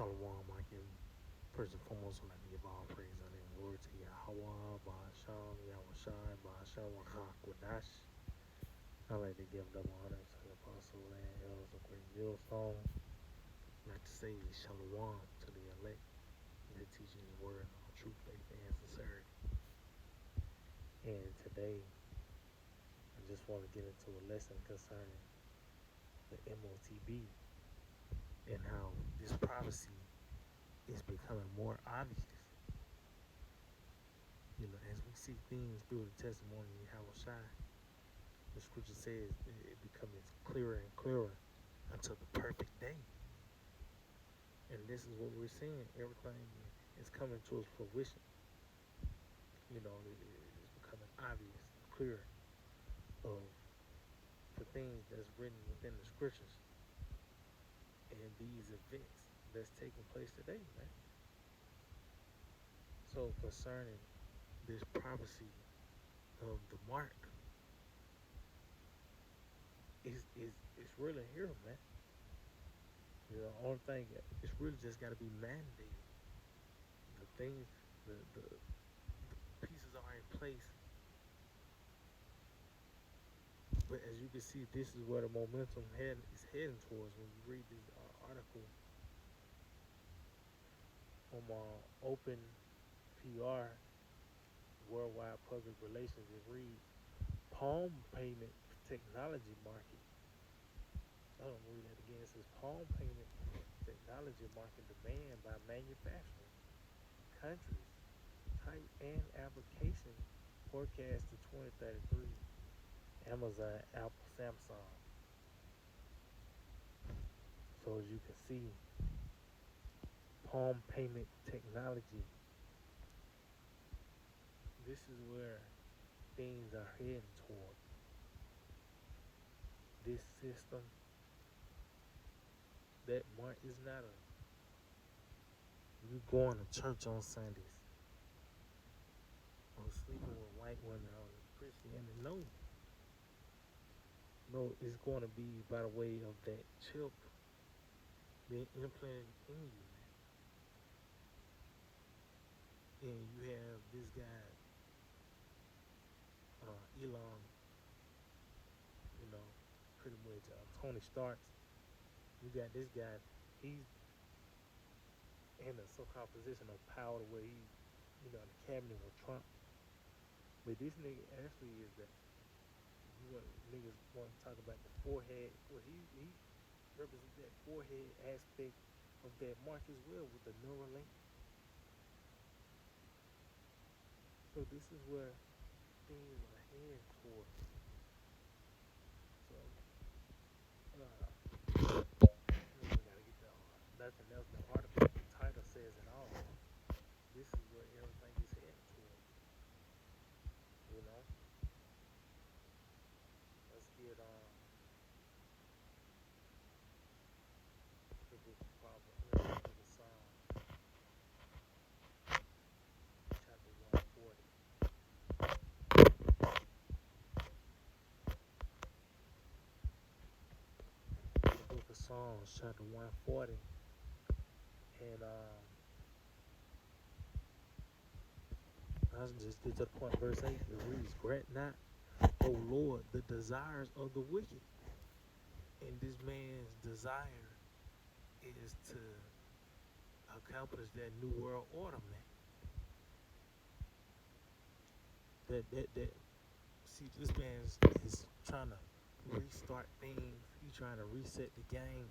Shalom, I give first and foremost, I'd like to give all praise and glory to Yahweh, Ba'asham, Yahushai, Ba'asham, Wahak, Wadash. I'd like to give double honor to the apostle and elders of Great Millstone. I'd like to say Shalom to the elect that teaching his word in all truth, faith, and sincerity. And today, I just want to get into a lesson concerning the MOTB and how this prophecy is becoming more obvious. You know, as we see things through the testimony of Yahushua, the scripture says it becomes clearer and clearer until the perfect day. And this is what we're seeing. Everything is coming to its fruition. You know, it's becoming obvious and clear of the things that's written within the scriptures and these events that's taking place today, man. So concerning this prophecy of the mark, it's really here, man. You know, the only thing, it's really just got to be mandated. The things, the pieces are in place. But as you can see, this is where the momentum is heading towards when you read this article from Open PR, Worldwide Public Relations. It reads, Palm Payment Technology Market. I'm going to read that again. It says, Palm Payment Technology Market demand by manufacturing countries, type, and application forecast to 2033. Amazon, Apple, Samsung. So as you can see, Palm Payment Technology, this is where things are heading toward. This system, that mark is not you going to church on Sundays or sleeping with white women or Christianity. No, it's going to be by the way of that chip being implanted in you, man. And you have this guy, Elon, you know, pretty much Tony Starks. You got this guy, he's in a so-called position of power where he, you know, in the cabinet with Trump. But this nigga actually is that, niggas want to talk about the forehead. Well, he represents that forehead aspect of that mark as well with the neural link. So this is where things are heading towards. So, we gotta get the nothing else. The article, the title says it all. This is where everything is heading towards. You know. Let's get the book of Proverbs. Let's get the Psalm, chapter 140. The book of Psalms, chapter 140. And let's just get to the point. Verse 8, it reads, Grant not, O Lord, the desires of the wicked. And this man's desire is to accomplish that new world order, man. That see, this man is trying to restart things. He's trying to reset the game.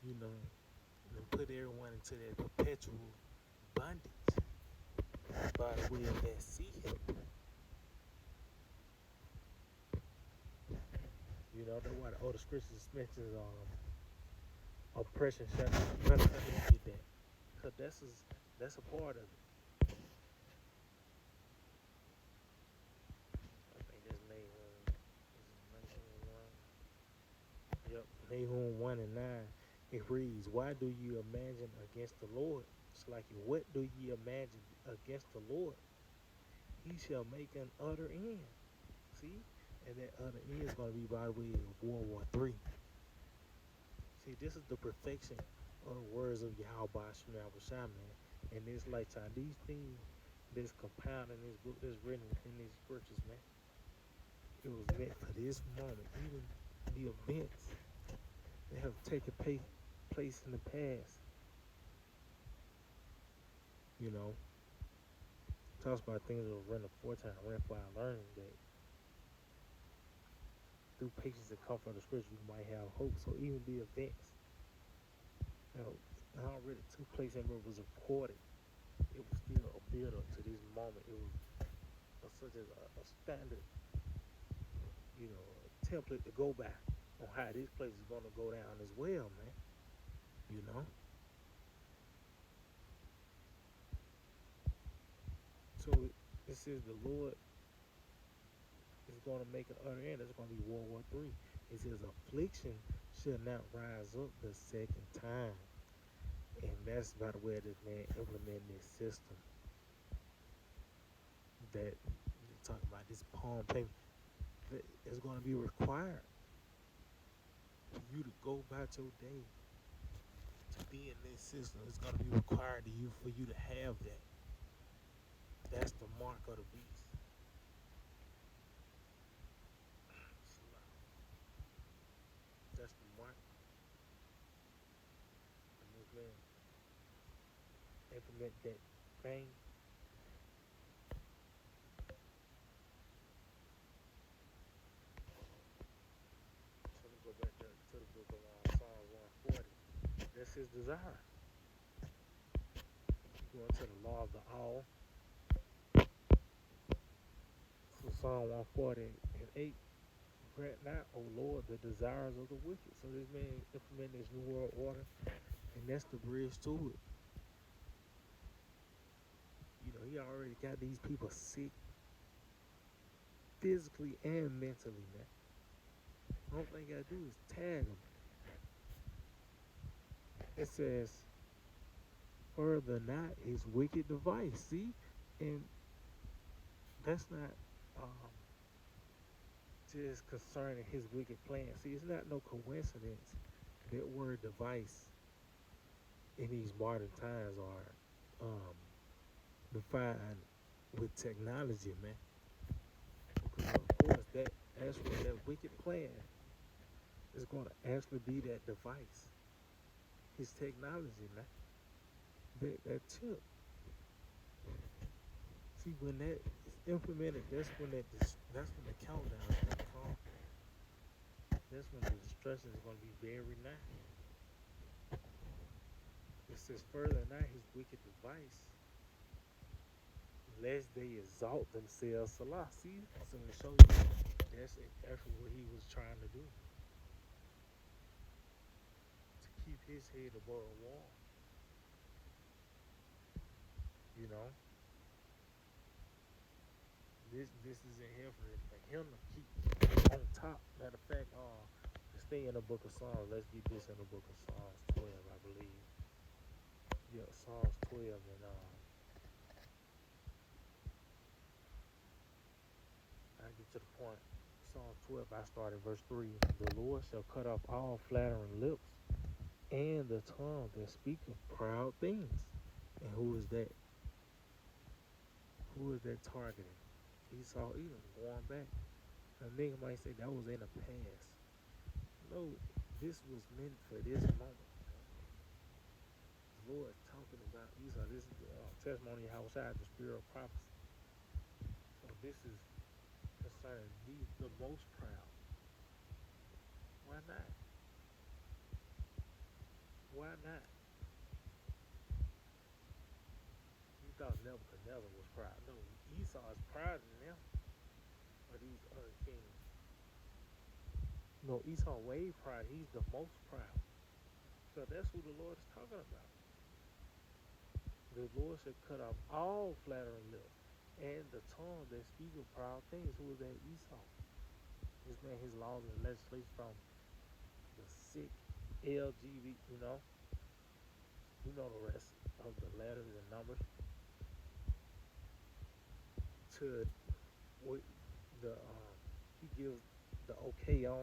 You know, and put everyone into that perpetual bondage by the way of that sea hip. You know, that's why the older scriptures mentions oppression shall not get that. Cause that's a part of it. I think that's Nahum 1 and 9. It reads, Why do you imagine against the Lord? It's like, what do ye imagine against the Lord? He shall make an utter end. See? And that utter end is going to be by the way of World War III. See, this is the perfection of the words of Yahweh Shem Shai, man. In this lifetime, these things that's compiled in this book that's written within these scriptures, man. It was meant for this moment. Even the events that have taken place in the past, you know, talks about things that were written aforetime, written for our learning, that through patience that come from the scriptures, we might have hope. So even the events that already took place and it was recorded, it was still a build up to this moment. It was such as a standard, you know, a template to go by on how this place is going to go down as well, man. You know? So it says the Lord is going to make an utter end. It's going to be World War III. It says affliction shall not rise up the second time. And that's by the way this man implementing this system that you're talking about, this palm payment. It's going to be required for you to go about your day to be in this system. It's going to be required for you to have that. That's the mark of the beast. That's the mark. And this man implement that thing. So let's go back to the book of Psalms 140. That's his desire. You go into the law of the all. So Psalm 140 and 8. Grant not, O Lord, the desires of the wicked. So this man implementing this new world order, and that's the bridge to it. You know, he already got these people sick physically and mentally, man. The only thing you gotta do is tag them. It says, further not his wicked device. See? And that's not just concerning his wicked plan. See, it's not no coincidence that word device in these modern times are defined with technology, man. Because of course that's what that wicked plan is going to actually be, that device. His technology, man. That chip. See, when that is implemented, that's when the countdown is going to come. That's when the destruction is going to be very nigh. It says further not his wicked device, lest they exalt themselves. Salah. See, so to show you that's actually what he was trying to do, to keep his head above the wall. You know, this is in here for him to keep on top. Matter of fact, let's stay in the book of Psalms. Let's get this in the book of Psalms 12, I believe. Yeah, Psalms 12 and I get to the point. Psalms 12, I start at verse 3. The Lord shall cut off all flattering lips and the tongue that speaketh proud things. And who is that? Who is that targeting? Esau, Edom, going back. A nigga might say that was in the past. No, this was meant for this moment. The Lord is talking about Esau. This is the testimony of Hawashai, the spirit of prophecy. So this is concerning the most proud. Why not? Why not? You thought Nebuchadnezzar was proud. No, Esau is prouder than them, or these other kings. No, Esau way proud. He's the most proud. So that's who the Lord is talking about. The Lord should cut off all flattering lips and the tongue that speak of proud things. Who is that? Esau. This man, his laws and legislation from the sick LGB, you know the rest of the letters and numbers, to what he gives the okay on,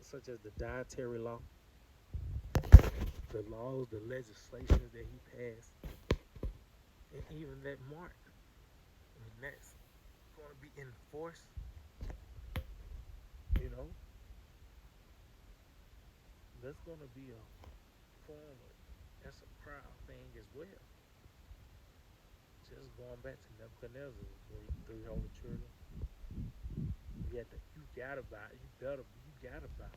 such as the dietary law. the laws, the legislations that he passed, and even that mark, when that's going to be enforced, you know, that's going to be a form of, that's a proud thing as well. Just going back to Nebuchadnezzar, where he 300 children, you gotta bow, you gotta bow,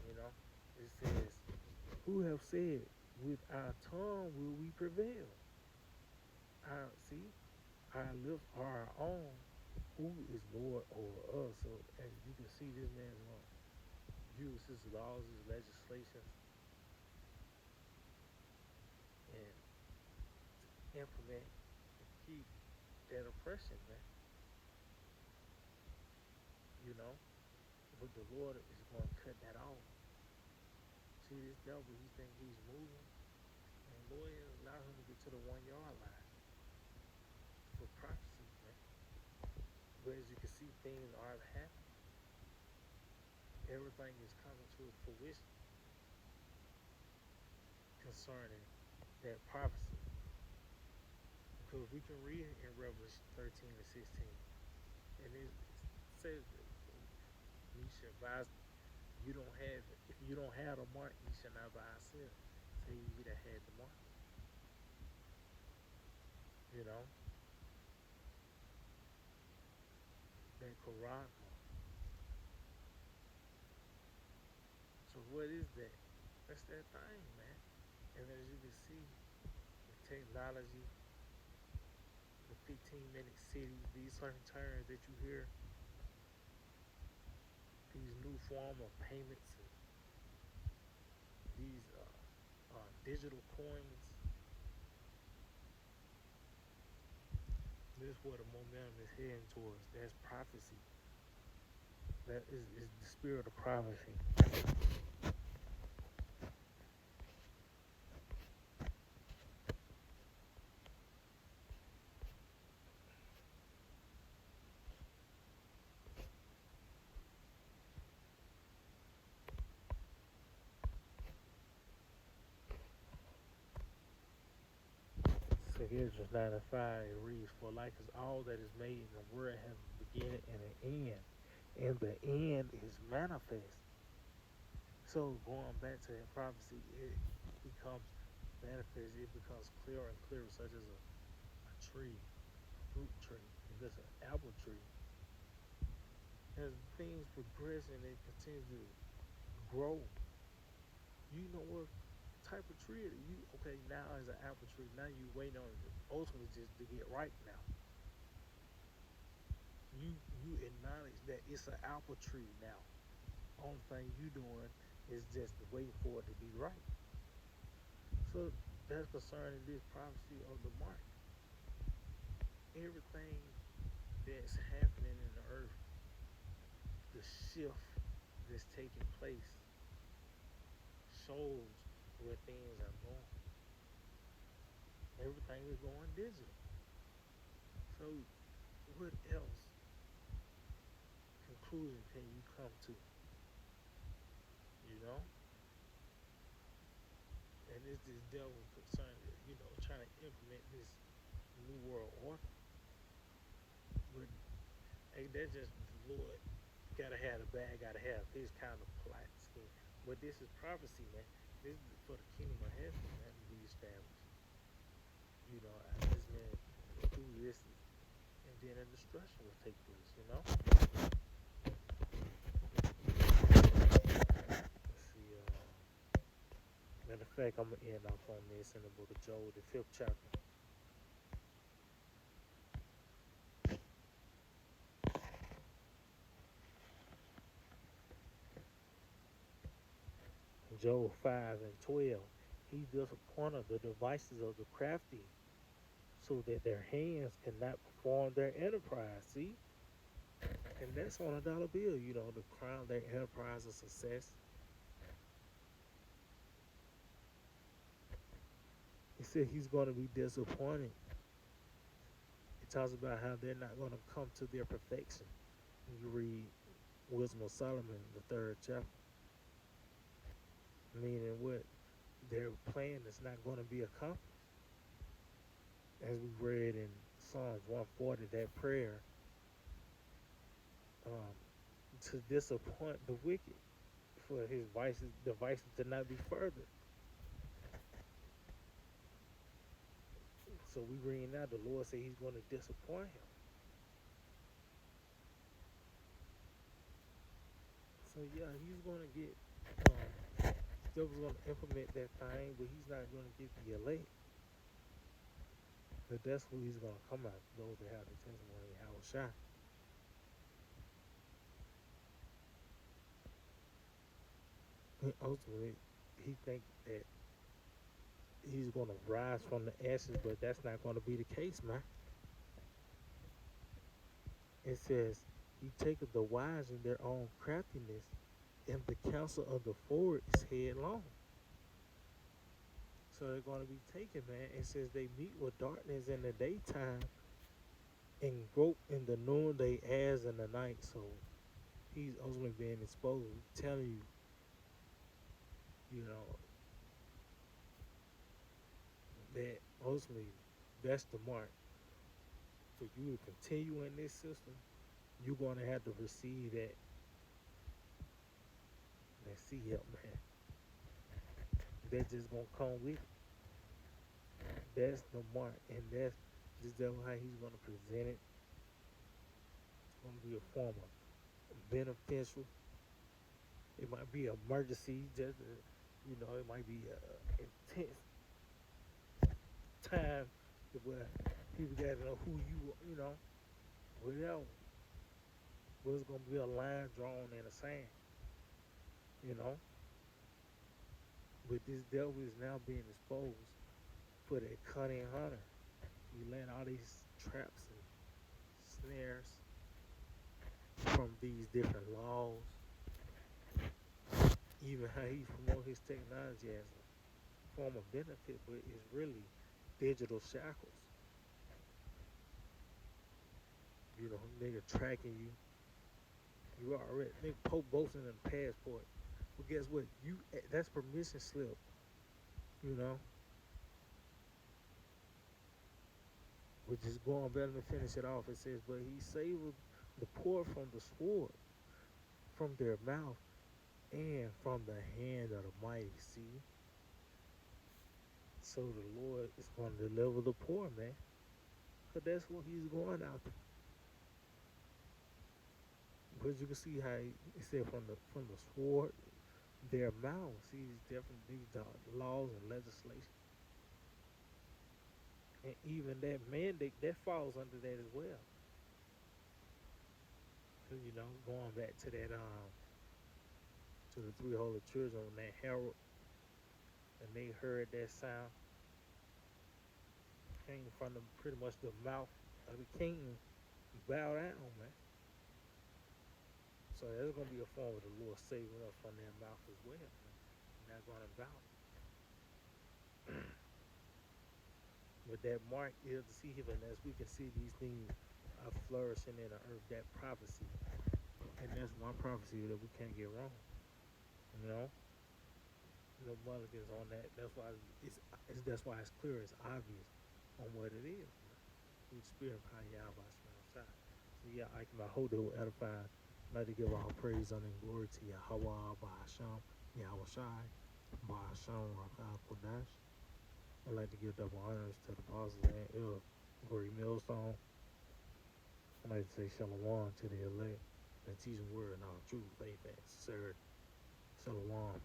you know. It says, who have said, with our tongue will we prevail? See, our lips are our own. Who is Lord over us? So as you can see, this man's going to use his laws, his legislations, and implement and keep that oppression, man. You know, but the Lord is going to cut that off. See, this devil, he think he's moving, and the Lord allow him to get to the 1 yard line for prophecy, man. But as you can see, things are happening. Everything is coming to fruition concerning that prophecy. Because we can read it in Revelation 13 and 16. And it says that we should advise you don't have it. If you don't have the mark, you should not buy or sell. Say you that had the mark. You know? That Quran mark. So what is that? That's that thing, man. And as you can see, the technology, the 15-minute city, these certain terms that you hear, these new form of payments, and these digital coins. This is where the momentum is heading towards. That's prophecy. That is the spirit of prophecy. So here's just 9 and 5. It reads, for like as all that is made in the world has a beginning and an end, and the end is manifest. So going back to that prophecy, it becomes manifest. It becomes clearer and clearer, such as a tree, a fruit tree, if it's an apple tree. As things progress and they continue to grow, you know what type of tree it is. You okay now as an apple tree. Now you waiting on it ultimately just to get ripe now. You acknowledge that it's an apple tree now. Only thing you doing is just waiting for it to be ripe. So that's concerning this prophecy of the mark. Everything that's happening in the earth, the shift that's taking place, shows where things are going. Everything is going digital. So what else conclusion can you come to? You know? And it's this devil concerned, trying to implement this new world order. But hey, that's just the Lord. Gotta have the bad, gotta have his kind of plot scheme. But this is prophecy, man. This is for the kingdom of heaven, man, to be established. This man do this, and then a destruction will take place, Let's see, matter of fact, I'm gonna end off on this in the book of Job, the 5th chapter. Job 5 and 12. He disappointed the devices of the crafty, so that their hands cannot perform their enterprise. See? And that's on a dollar bill, to crown their enterprise a success. He said he's going to be disappointed. It talks about how they're not going to come to their perfection. You read Wisdom of Solomon, the 3rd chapter. meaning what their plan is not going to be accomplished. As we read in Psalms 140, that prayer um, to disappoint the wicked, for his devices to not be further. So we read now the Lord said he's going to disappoint him. So yeah, he's going to get, still was going to implement that thing, but he's not going to get the elect. But that's who he's going to come out, those that have the testimony of how shot. And ultimately, he thinks that he's going to rise from the ashes, but that's not going to be the case, man. It says, he taketh the wise in their own craftiness, and the counsel of the forward is headlong. So they're going to be taken, man. It says they meet with darkness in the daytime and grope in the noonday as in the night. So he's ultimately being exposed, telling you, you know, that ultimately that's the mark. For you to continue in this system, you're going to have to receive that sea help, man. That's just going to come with it. That's the mark, and that's just how he's going to present it. It's going to be a form of beneficial. It might be an emergency, just it might be an intense time where people got to know who you know, whatever. But it's going to be a line drawn in the sand, you know. But this devil is now being exposed for that cunning hunter. He let all these traps and snares from these different laws, even how he promote his technology as a form of benefit, but it's really digital shackles. You know, nigga tracking you. You already nigga poke both in the passport. Well, guess what? That's permission slip. You know, which is going better to finish it off. It says, but he saved the poor from the sword, from their mouth, and from the hand of the mighty. See, so the Lord is going to deliver the poor, man, because that's what he's going after. But you can see how it said from the sword, their mouths. These are laws and legislation, and even that mandate that falls under that as well. So going back to that to the three holy children when that herald and they heard that sound came from pretty much the mouth of the king, bow down, man. So there's gonna be a form of the Lord saving us from their mouth as well, man. And that's going about it. But that mark is to see him, and as we can see these things are flourishing in the earth, that prophecy. And that's one prophecy that we can't get wrong. You know? No mulligans on that. That's why it's clear, it's obvious on what it is. Through the spirit of Yahweh outside. So yeah, I hope they will edify. I'd like to give all praise, honor, and glory to Yahweh, Bahasham, Yahweh Shai, Bahasham, Rakah Kodash. I'd like to give double honors to the apostles and Glory Millstone. I'd like to say Shalom to the elect and teach the word and all truth, faith, and sincerity. Shalom.